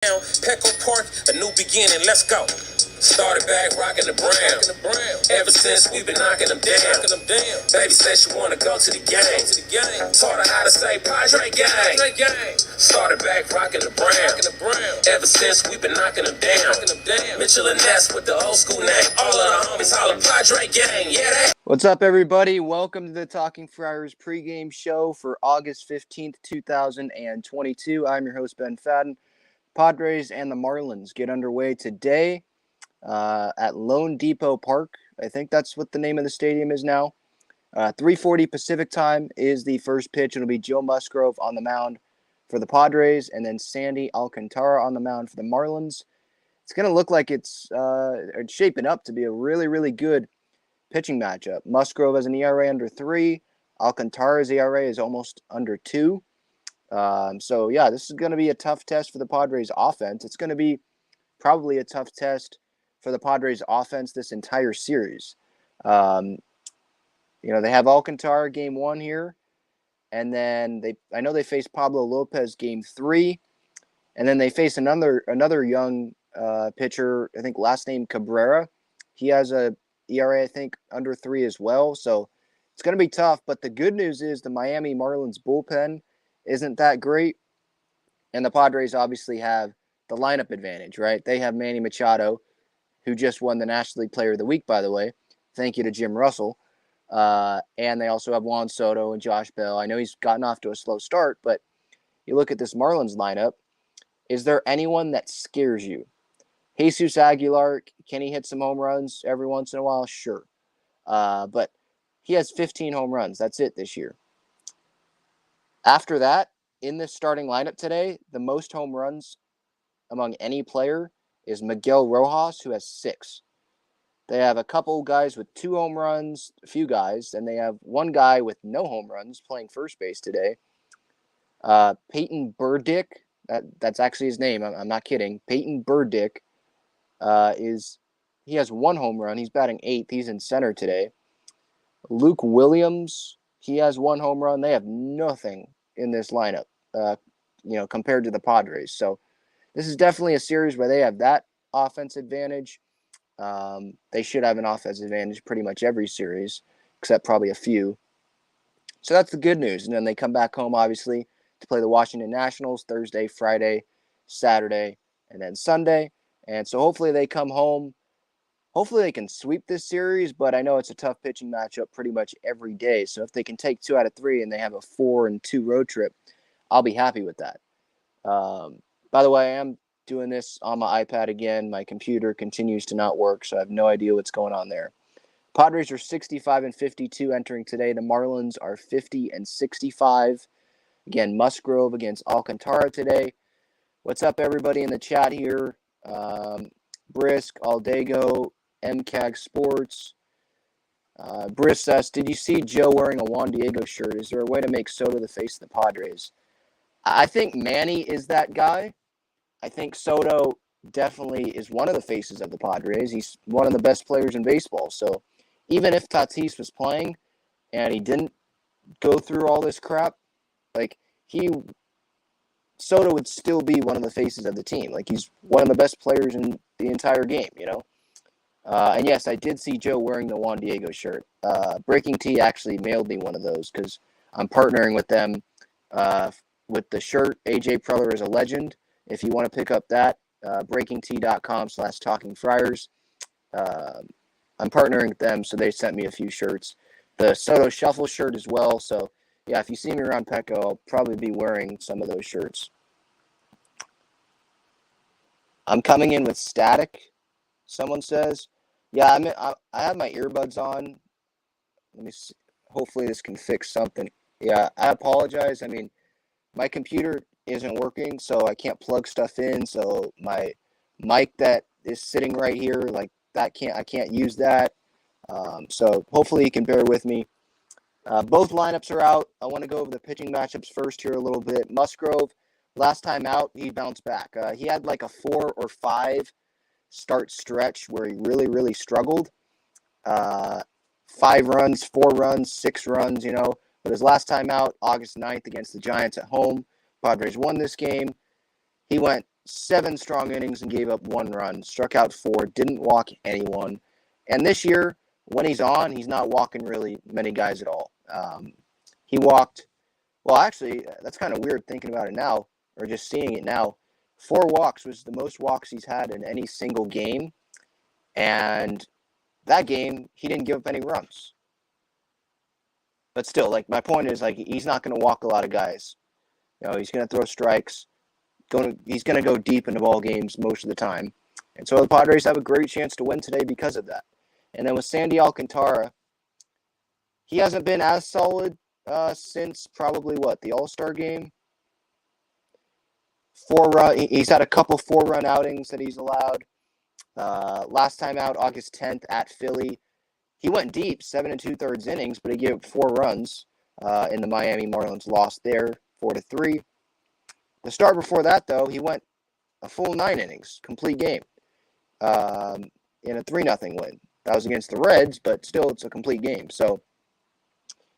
Petco Park, a new beginning, let's go. Started back rocking the brown. Ever since we've been knocking them down. Baby said she wanna go to the game. Taught her how to say Padres gang. Started back rocking the brown. Ever since we've been knocking them down. Mitchell and Ness with the old school name. All of the homies holler Padre gang. Yeah, that. What's up, everybody? Welcome to the Talking Friars pregame show for August 15th, 2022. I'm your host, Ben Fadden. Padres and the Marlins get underway today at Lone Depot Park. I think that's what the name of the stadium is now. 3:40 Pacific time is the first pitch. It'll be Joe Musgrove on the mound for the Padres, and then Sandy Alcantara on the mound for the Marlins. It's going to look like it's shaping up to be a really, really good pitching matchup. Musgrove has an ERA under 3. Alcantara's ERA is almost under 2. So, yeah, this is going to be a tough test for the Padres offense. It's going to be probably a tough test for the Padres offense this entire series. They have Alcantara game 1 here, and then I know they face Pablo Lopez game 3, and then they face another young pitcher, I think last name Cabrera. He has a ERA, I think, under 3 as well. So it's going to be tough. But the good news is the Miami Marlins bullpen isn't that great. And the Padres obviously have the lineup advantage, right? They have Manny Machado, who just won the National League Player of the Week, by the way. Thank you to Jim Russell. And they also have Juan Soto and Josh Bell. I know he's gotten off to a slow start, but you look at this Marlins lineup. Is there anyone that scares you? Jesus Aguilar, can he hit some home runs every once in a while? Sure. But he has 15 home runs. That's it this year. After that, in this starting lineup today, the most home runs among any player is Miguel Rojas, who has 6. They have a couple guys with 2 home runs, a few guys, and they have one guy with no home runs playing first base today. Peyton Burdick, that's actually his name. I'm not kidding. Peyton Burdick. He has 1 home run. He's batting 8th. He's in center today. Luke Williams, he has 1 home run. They have nothing in this lineup, compared to the Padres. So this is definitely a series where they have that offense advantage. They should have an offense advantage pretty much every series, except probably a few. So that's the good news. And then they come back home, obviously, to play the Washington Nationals Thursday, Friday, Saturday, and then Sunday. And so hopefully they come home. Hopefully they can sweep this series, but I know it's a tough pitching matchup pretty much every day. So if they can take 2 out of 3 and they have a 4-2 road trip, I'll be happy with that. By the way, I am doing this on my iPad again. My computer continues to not work, so I have no idea what's going on there. Padres are 65-52 entering today. The Marlins are 50-65. Again, Musgrove against Alcantara today. What's up, everybody in the chat here? Brisk, Aldego, MCAG Sports. Brisk says, did you see Joe wearing a Juan Diego shirt? Is there a way to make Soto the face of the Padres? I think Manny is that guy. I think Soto definitely is one of the faces of the Padres. He's one of the best players in baseball. So even if Tatis was playing and he didn't go through all this crap, Soto would still be one of the faces of the team. He's one of the best players in the entire game, And yes, I did see Joe wearing the Juan Diego shirt. Breaking T actually mailed me one of those because I'm partnering with them with the shirt. AJ Preller is a legend. If you want to pick up that, breakingt.com/talkingfriars. I'm partnering with them, so they sent me a few shirts. The Soto Shuffle shirt as well, so yeah, if you see me around Petco, I'll probably be wearing some of those shirts. I'm coming in with static, someone says. Yeah, I have my earbuds on. Let me see. Hopefully this can fix something. Yeah, I apologize. My computer isn't working, so I can't plug stuff in. So my mic that is sitting right here, I can't use that. So hopefully you can bear with me. Both lineups are out. I want to go over the pitching matchups first here a little bit. Musgrove, last time out, he bounced back. He had a 4 or 5 start stretch where he really, really struggled. 5 runs, 4 runs, 6 runs, But his last time out, August 9th against the Giants at home, Padres won this game. He went 7 strong innings and gave up 1 run, struck out 4, didn't walk anyone. And this year, when he's on, he's not walking really many guys at all. He walked, well, actually, that's kind of weird thinking about it now, or just seeing it now. 4 walks was the most walks he's had in any single game. And that game, he didn't give up any runs. But still, like, my point is, like, he's not going to walk a lot of guys. He's going to throw strikes. He's going to go deep into ball games most of the time. And so the Padres have a great chance to win today because of that. And then with Sandy Alcantara, he hasn't been as solid since probably, the All-Star game? He's had a couple 4-run outings that he's allowed. Last time out, August 10th at Philly. He went deep, 7 2/3 innings, but he gave up 4 runs in the Miami Marlins loss there, 4-3. The start before that, though, he went a full 9 innings, complete game, in a 3-0 win. That was against the Reds, but still, it's a complete game. So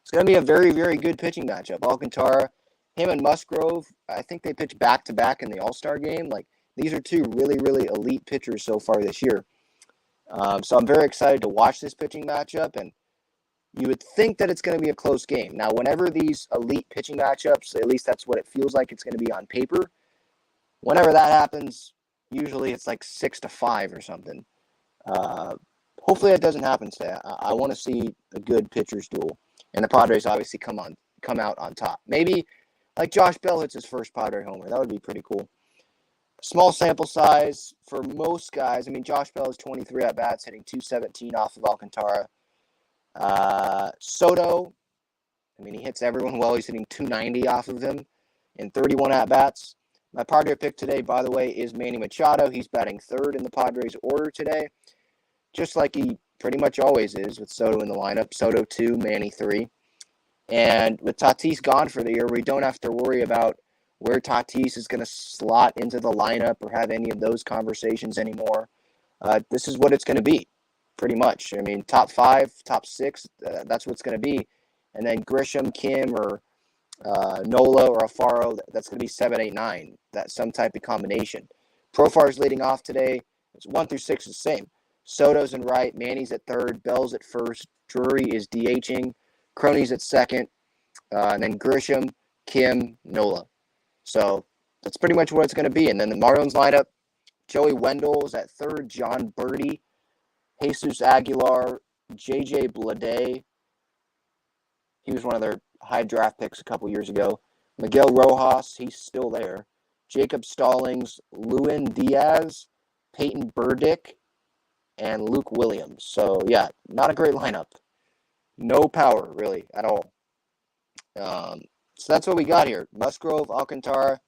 it's going to be a very, very good pitching matchup. Alcantara, him and Musgrove, I think they pitched back-to-back in the All-Star game. Like, these are 2 really, really elite pitchers so far this year. So I'm very excited to watch this pitching matchup, and you would think that it's going to be a close game. Now, whenever these elite pitching matchups, at least that's what it feels like it's going to be on paper, whenever that happens, usually it's like 6-5 or something. Hopefully that doesn't happen today. I want to see a good pitcher's duel, and the Padres obviously come out on top. Maybe like Josh Bell hits his first Padre homer. That would be pretty cool. Small sample size for most guys. I mean, Josh Bell is 23 at-bats, hitting .217 off of Alcantara. Soto, I mean, he hits everyone well. He's hitting .290 off of him in 31 at-bats. My Padre pick today, by the way, is Manny Machado. He's batting 3rd in the Padres order today, just like he pretty much always is with Soto in the lineup. Soto 2, Manny 3. And with Tatis gone for the year, we don't have to worry about where Tatis is going to slot into the lineup or have any of those conversations anymore. This is what it's going to be, pretty much. I mean, top 5, top 6, that's what it's going to be. And then Grisham, Kim, or Nola or Alfaro, that's going to be 7, 8, 9. That's some type of combination. Profar's leading off today. It's 1 through 6 is the same. Soto's in right, Manny's at 3rd, Bell's at 1st, Drury is DHing, Crony's at 2nd, and then Grisham, Kim, Nola. So that's pretty much what it's going to be. And then the Marlins lineup, Joey Wendell is at 3rd, John Birdie, Jesus Aguilar, J.J. Bleday. He was one of their high draft picks a couple years ago. Miguel Rojas, he's still there. Jacob Stallings, Lewin Diaz, Peyton Burdick, and Luke Williams. So, yeah, not a great lineup. No power, really, at all. So that's what we got here. Musgrove, Alcantara.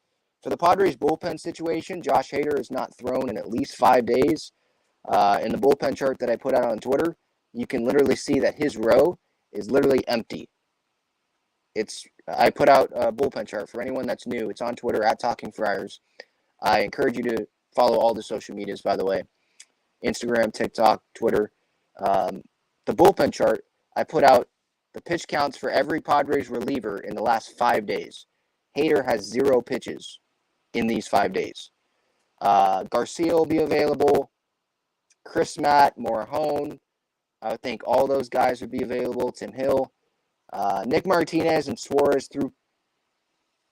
For the Padres bullpen situation, Josh Hader is not thrown in at least 5 days. In the bullpen chart that I put out on Twitter, you can literally see that his row is literally empty. I put out a bullpen chart for anyone that's new. It's on Twitter at Talking Friars. I encourage you to follow all the social medias, by the way. Instagram, TikTok, Twitter. The bullpen chart, I put out the pitch counts for every Padres reliever in the last 5 days. Hader has 0 pitches in these 5 days. Garcia will be available. Chris Matt, Morahone. I would think all those guys would be available. Tim Hill. Nick Martinez and Suarez threw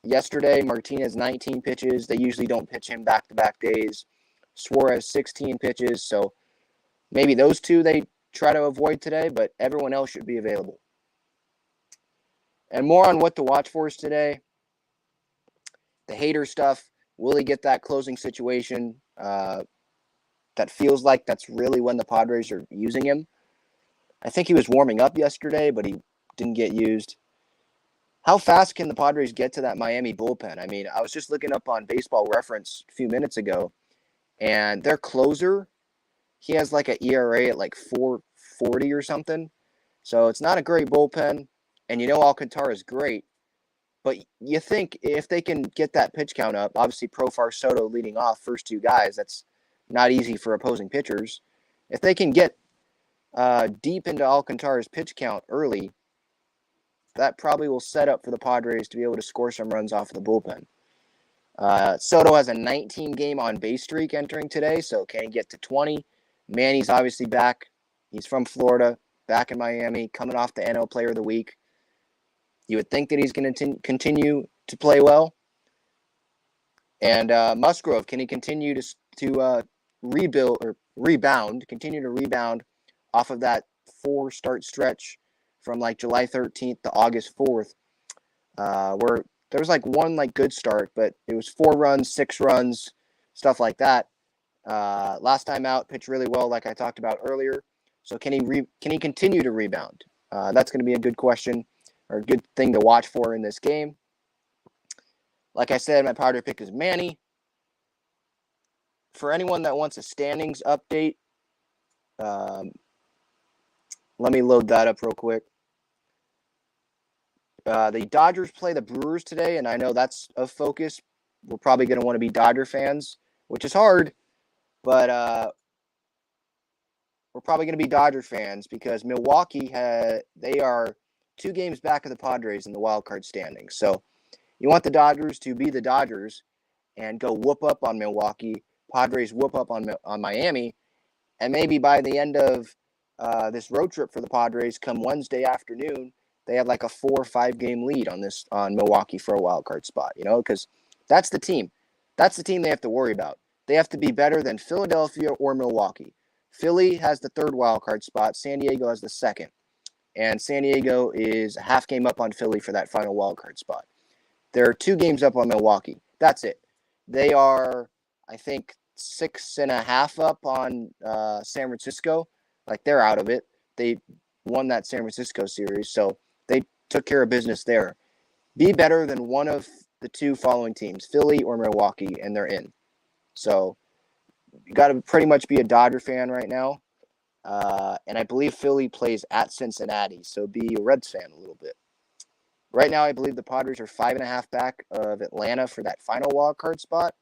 yesterday. Martinez 19 pitches. They usually don't pitch him back-to-back days. Suarez 16 pitches. So maybe those 2 they try to avoid today, but everyone else should be available. And more on what to watch for us today. The Hader stuff. Will he get that closing situation? That feels like that's really when the Padres are using him. I think he was warming up yesterday, but he didn't get used. How fast can the Padres get to that Miami bullpen? I mean, I was just looking up on Baseball Reference a few minutes ago, and their closer, he has like an ERA at like 4.40 or something. So it's not a great bullpen. And you know Alcantara is great. But you think if they can get that pitch count up, obviously Profar, Soto leading off, first 2 guys, that's not easy for opposing pitchers. If they can get deep into Alcantara's pitch count early, that probably will set up for the Padres to be able to score some runs off of the bullpen. Soto has a 19-game on-base streak entering today, so can he get to 20? Manny's obviously back. He's from Florida, back in Miami, coming off the NL Player of the Week. You would think that he's going to continue to play well. And Musgrove, can he continue to rebuild or rebound, continue to rebound off of that 4-start stretch from like July 13th to August 4th, where there was like one like good start, but it was 4 runs, 6 runs, stuff like that. Last time out, pitched really well, like I talked about earlier. So can he continue to rebound? That's going to be a good question or a good thing to watch for in this game. Like I said, my Padre pick is Manny. For anyone that wants a standings update, let me load that up real quick. The Dodgers play the Brewers today, and I know that's of focus. We're probably going to want to be Dodger fans, which is hard, but we're probably going to be Dodger fans because Milwaukee they are 2 games back of the Padres in the wild card standings. So you want the Dodgers to be the Dodgers and go whoop up on Milwaukee. Padres whoop up on Miami, and maybe by the end of this road trip for the Padres, come Wednesday afternoon, they have like a 4 or 5 game lead on Milwaukee for a wild card spot. Because that's the team. That's the team they have to worry about. They have to be better than Philadelphia or Milwaukee. Philly has the 3rd wild card spot. San Diego has the 2nd, and San Diego is a half game up on Philly for that final wild card spot. They're 2 games up on Milwaukee. That's it. They are, I think, 6.5 up on San Francisco. Like, they're out of it. They won that San Francisco series, so they took care of business there. Be better than one of the 2 following teams, Philly or Milwaukee, and they're in. So you got to pretty much be a Dodger fan right now. And I believe Philly plays at Cincinnati, so be a Reds fan a little bit. Right now, I believe the Padres are 5.5 back of Atlanta for that final wild card spot.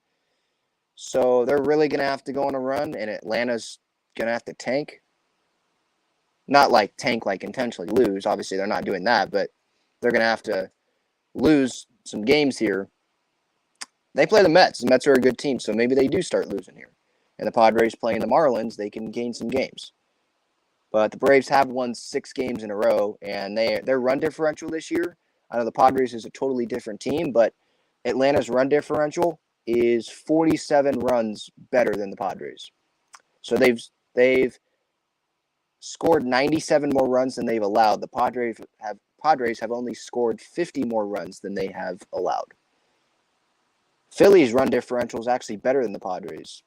So they're really going to have to go on a run, and Atlanta's going to have to tank. Not like tank, like intentionally lose. Obviously, they're not doing that, but they're going to have to lose some games here. They play the Mets. The Mets are a good team, so maybe they do start losing here. And the Padres playing the Marlins, they can gain some games. But the Braves have won 6 games in a row, and their run differential this year, I know the Padres is a totally different team, but Atlanta's run differential is 47 runs better than the Padres. So they've scored 97 more runs than they've allowed. The Padres have only scored 50 more runs than they have allowed. Philly's run differential is actually better than the Padres.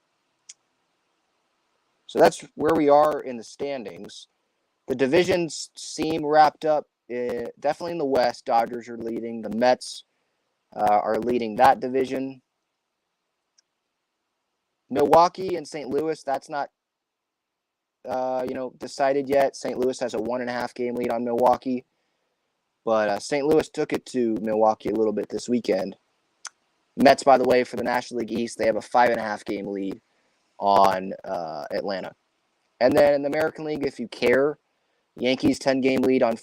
So that's where we are in the standings. The divisions seem wrapped up. Definitely in the West, Dodgers are leading. The Mets are leading that division. Milwaukee and St. Louis, that's not decided yet. St. Louis has a 1.5 game lead on Milwaukee. But St. Louis took it to Milwaukee a little bit this weekend. Mets, by the way, for the National League East, they have a 5.5 game lead on Atlanta. And then in the American League, if you care, Yankees 10 game lead on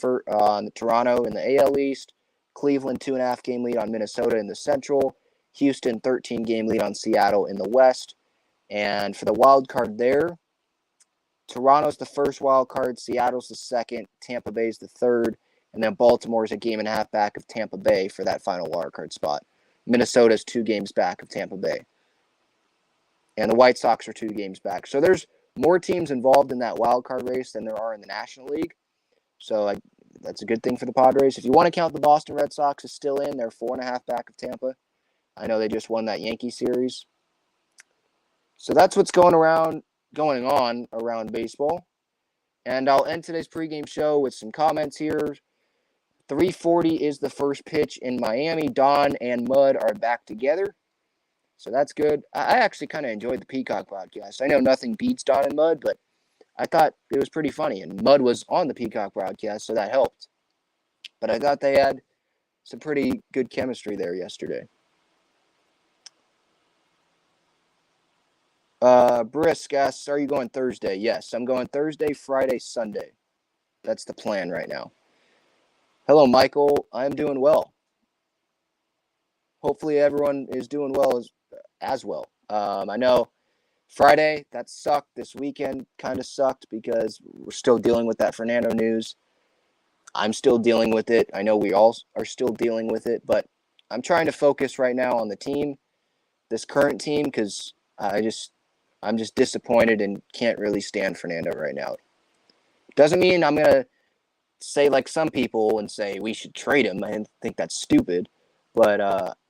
Toronto in the AL East. Cleveland 2.5 game lead on Minnesota in the Central. Houston 13 game lead on Seattle in the West. And for the wild card there, Toronto's the first wild card, Seattle's the second, Tampa Bay's the third, and then Baltimore's a 1.5 game back of Tampa Bay for that final wild card spot. Minnesota's 2 games back of Tampa Bay. And the White Sox are 2 games back. So there's more teams involved in that wild card race than there are in the National League. So that's a good thing for the Padres. If you want to count the Boston Red Sox as still in, they're 4.5 back of Tampa. I know they just won that Yankee series. So that's what's going on around baseball. And I'll end today's pregame show with some comments here. 3:40 is the first pitch in Miami. Don and Mud are back together. So that's good. I actually kind of enjoyed the Peacock broadcast. I know nothing beats Don and Mud, but I thought it was pretty funny. And Mud was on the Peacock broadcast, so that helped. But I thought they had some pretty good chemistry there yesterday. Brisk asks, are you going Thursday? Yes, I'm going Thursday, Friday, Sunday. That's the plan right now. Hello, Michael. I'm doing well. hopefully everyone is doing well as well. I know Friday, that sucked. This weekend kind of sucked because we're still dealing with that Fernando news. I'm still dealing with it. I know we all are still dealing with it, but I'm trying to focus right now on the team, this current team, because I'm just disappointed and can't really stand Fernando right now. Doesn't mean I'm gonna say like some people and say we should trade him. I think that's stupid, but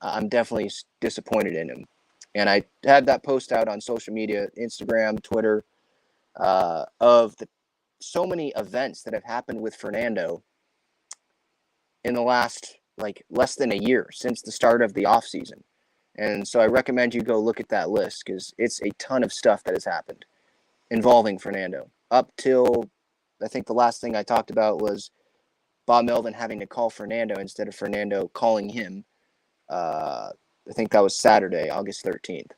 I'm definitely disappointed in him. And I had that post out on social media, Instagram, Twitter, of so many events that have happened with Fernando in the last like less than a year since the start of the offseason. And so I recommend you go look at that list because it's a ton of stuff that has happened involving Fernando. Up till I think the last thing I talked about was Bob Melvin having to call Fernando instead of Fernando calling him. I think that was Saturday, August 13th.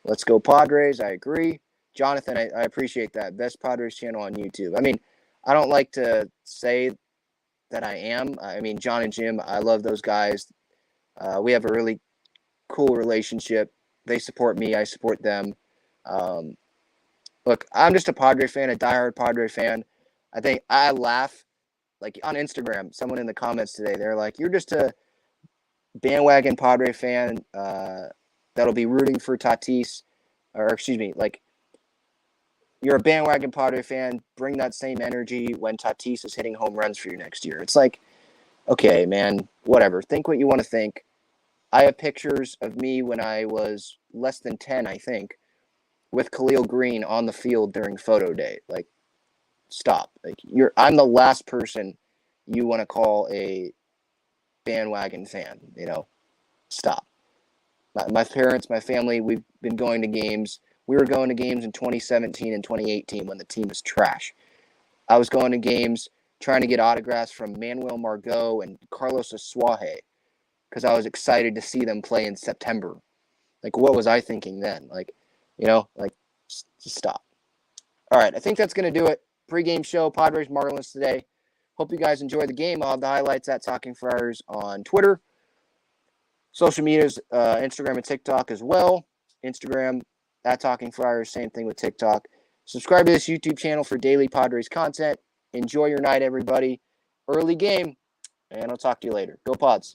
Let's go Padres. I agree. Jonathan, I appreciate that. Best Padres channel on YouTube. I mean, I don't like to say that I am. I mean, John and Jim, I love those guys. We have a really cool relationship. They support me. I support them. Look, I'm just a Padre fan, a diehard Padre fan. I think I laugh. Like on Instagram, someone in the comments today, they're like, you're just a bandwagon Padre fan that'll be rooting for Tatis. Or excuse me, like you're a bandwagon Padre fan. Bring that same energy when Tatis is hitting home runs for you next year. It's like, okay, man, whatever. Think what you want to think. I have pictures of me when I was less than 10, I think, with Khalil Green on the field during photo day. Like, stop. Like, I'm the last person you want to call a bandwagon fan, Stop. My parents, my family, we've been going to games. We were going to games in 2017 and 2018 when the team was trash. I was going to games trying to get autographs from Manuel Margot and Carlos Asuaje because I was excited to see them play in September. Like, what was I thinking then? Like, just stop. All right, I think that's going to do it. Pre-game show, Padres Marlins today. Hope you guys enjoy the game. I'll have the highlights at Talking Friars on Twitter. Social medias, Instagram and TikTok as well. Instagram at Talking Friars, same thing with TikTok. Subscribe to this YouTube channel for daily Padres content. Enjoy your night, everybody. Early game, and I'll talk to you later. Go Pods.